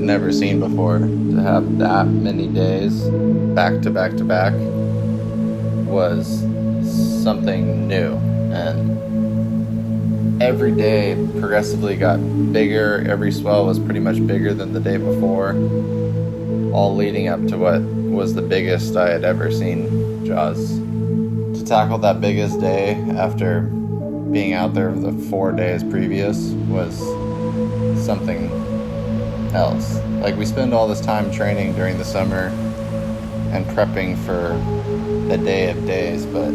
never seen before. To have that many days back to back to back was something new, and every day progressively got bigger. Every swell was pretty much bigger than the day before, all leading up to what was the biggest I had ever seen jaws. To tackle that biggest day after being out there the 4 days previous was something else. Like, we spend all this time training during the summer and prepping for the day of days, but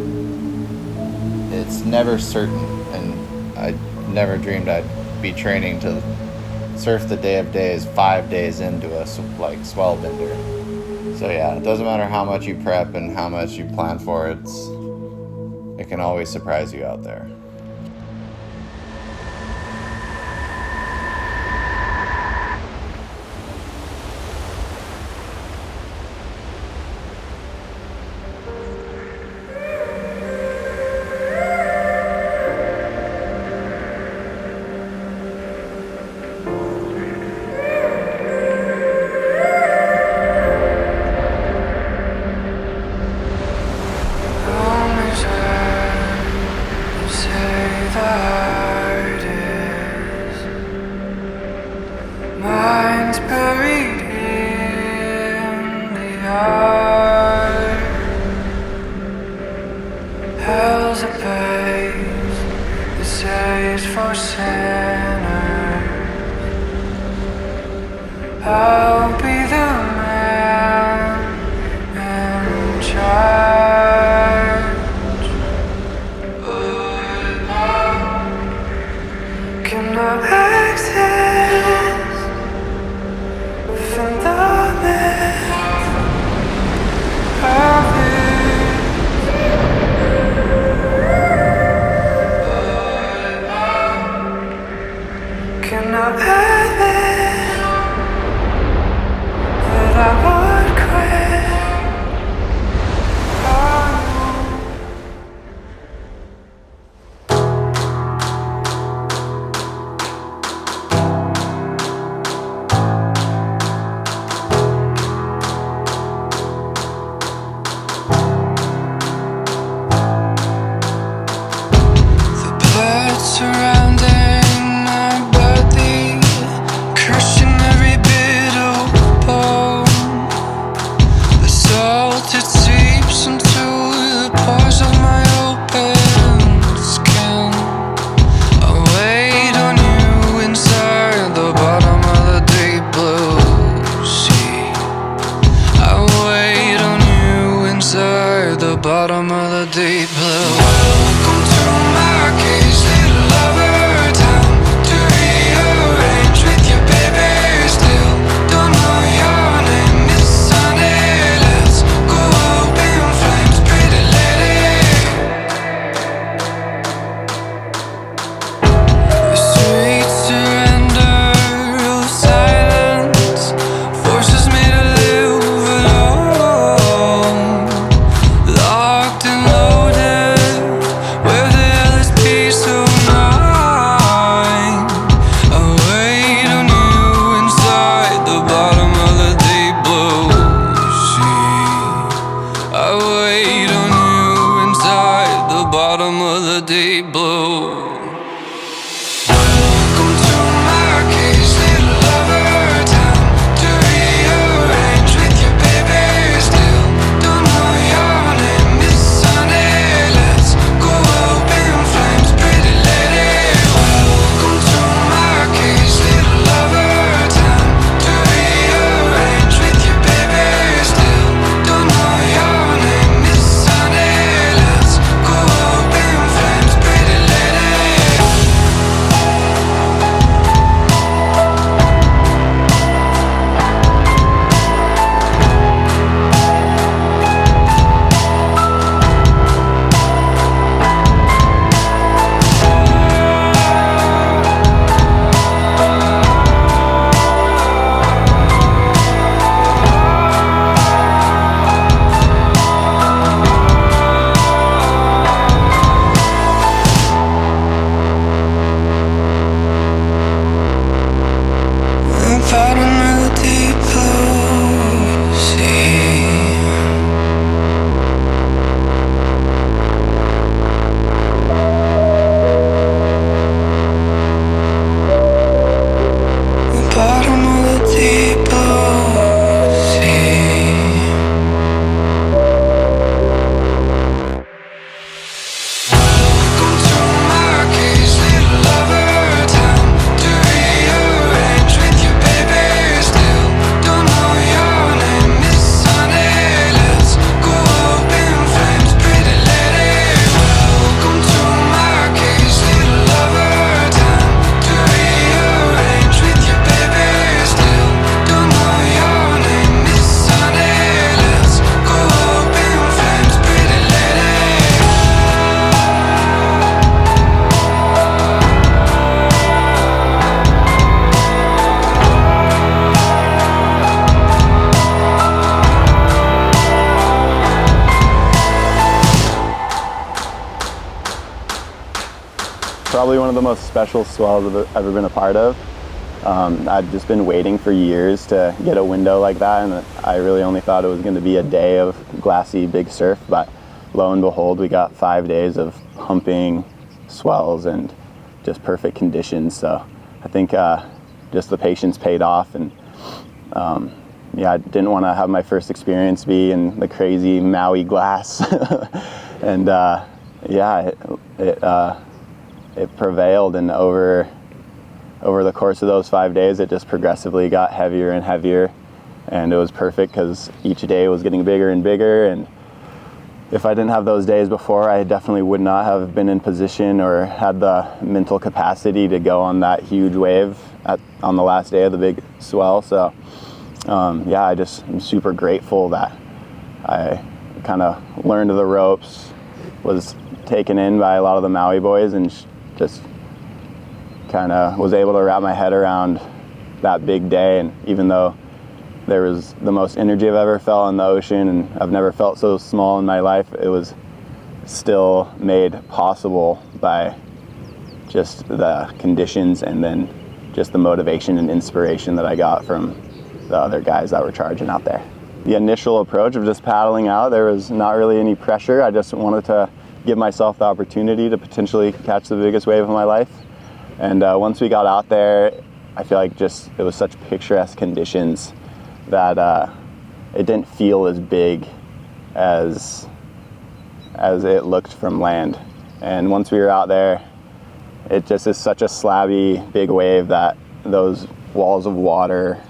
it's never certain, and I never dreamed I'd be training to surf the day of days 5 days into a swell bender. So yeah, it doesn't matter how much you prep and how much you plan for it, it can always surprise you out there. Mine's buried in the yard. Hell's a place that saves for sinners. I'll be the man in charge. Cannot exist within the midst of it. Cannot admit that I would quit. Surrounding my body, crushing every bit of bone. The salt, it seeps into the pores of my open skin. I wait on you inside the bottom of the deep blue sea. I wait on you inside the bottom of the deep blue. Welcome to my cage, little lover town, to rearrange with your baby still. Don't know your name, Miss Sunny. Let's go up in flames, pretty lady. The sweet surrender of silence forces me to live alone, locked and loaded. probably one of the most special swells I've ever been a part of. I'd just been waiting for years to get a window like that, and I really only thought it was going to be a day of glassy big surf, but lo and behold, we got 5 days of pumping swells and just perfect conditions. So I think just the patience paid off, and yeah, I didn't want to have my first experience be in the crazy Maui glass. And yeah, it prevailed, and over the course of those 5 days, it just progressively got heavier and heavier, and it was perfect because each day was getting bigger and bigger. And if I didn't have those days before, I definitely would not have been in position or had the mental capacity to go on that huge wave on the last day of the big swell. So yeah, I'm super grateful that I kind of learned the ropes, was taken in by a lot of the Maui boys, and just kind of was able to wrap my head around that big day. And even though there was the most energy I've ever felt in the ocean, and I've never felt so small in my life, it was still made possible by just the conditions and then just the motivation and inspiration that I got from the other guys that were charging out there. The initial approach of just paddling out, there was not really any pressure. I just wanted to give myself the opportunity to potentially catch the biggest wave of my life. And once we got out there, I feel like it was such picturesque conditions that it didn't feel as big as it looked from land. And once we were out there, it just is such a slabby big wave that those walls of water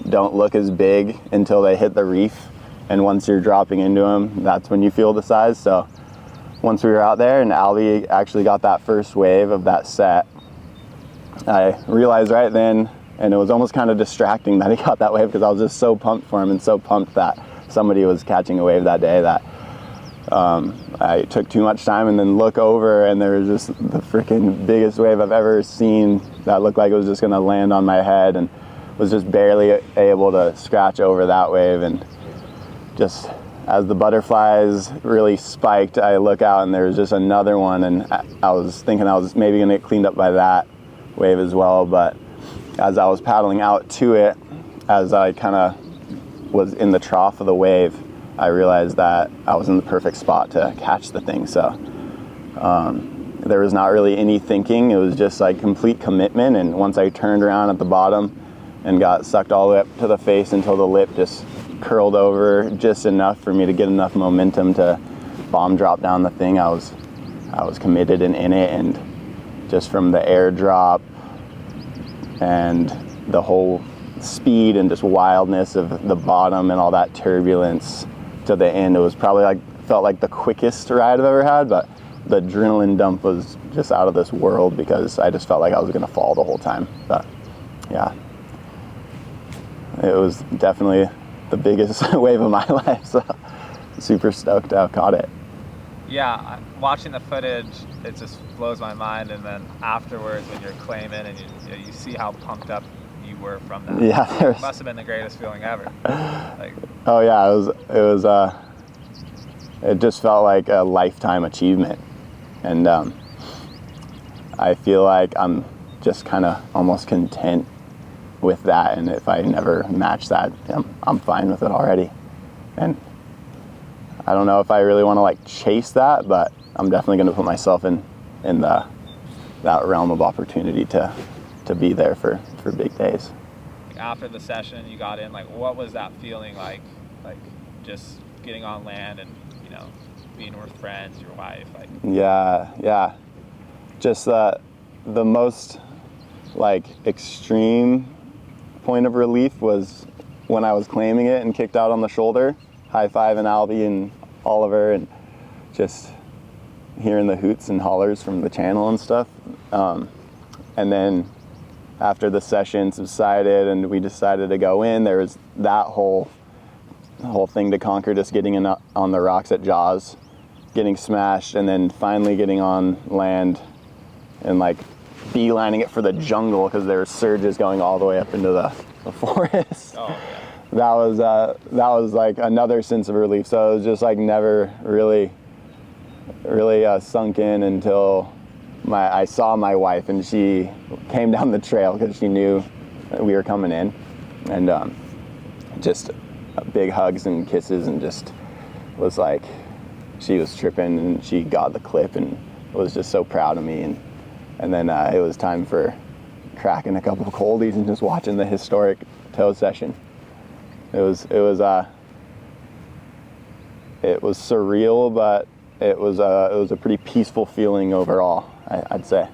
don't look as big until they hit the reef. And once you're dropping into them, that's when you feel the size. So once we were out there and Albee actually got that first wave of that set, I realized right then, and it was almost kind of distracting that he got that wave, because I was just so pumped for him and so pumped that somebody was catching a wave that day, that I took too much time and then look over, and there was just the freaking biggest wave I've ever seen that looked like it was just going to land on my head, and was just barely able to scratch over that wave. And just as the butterflies really spiked, I look out and there was just another one, and I was thinking I was maybe going to get cleaned up by that wave as well. But as I was paddling out to it, as I kind of was in the trough of the wave, I realized that I was in the perfect spot to catch the thing. So there was not really any thinking. It was just like complete commitment. And once I turned around at the bottom and got sucked all the way up to the face until the lip just curled over just enough for me to get enough momentum to bomb drop down the thing, I was committed and in it. And just from the airdrop and the whole speed and just wildness of the bottom and all that turbulence to the end, it was probably felt like the quickest ride I've ever had, but the adrenaline dump was just out of this world, because I just felt like I was going to fall the whole time. But yeah, it was definitely the biggest wave of my life, so super stoked I caught it. Yeah, watching the footage, it just blows my mind. And then afterwards, when you're claiming and you see how pumped up you were from that, yeah, it must have been the greatest feeling ever. Oh yeah, it just felt like a lifetime achievement, and I feel like I'm just kind of almost content with that. And if I never match that, I'm fine with it already. And I don't know if I really want to chase that, but I'm definitely going to put myself in that realm of opportunity to be there for big days. After the session you got in, what was that feeling like just getting on land and being with friends, your wife? Yeah, just the most extreme point of relief was when I was claiming it and kicked out on the shoulder, high-fiving Albee and Oliver, and just hearing the hoots and hollers from the channel and stuff. And then after the session subsided and we decided to go in, there was that whole thing to conquer, just getting in on the rocks at Jaws, getting smashed, and then finally getting on land and beelining it for the jungle, because there were surges going all the way up into the forest. Oh, yeah. That was another sense of relief. So it was just never really sunk in until I saw my wife, and she came down the trail because she knew that we were coming in, and just big hugs and kisses, and just was like, she was tripping, and she got the clip and was just so proud of me. And then it was time for cracking a couple of coldies and just watching the historic tow session. It was surreal, but it was a pretty peaceful feeling overall, I'd say.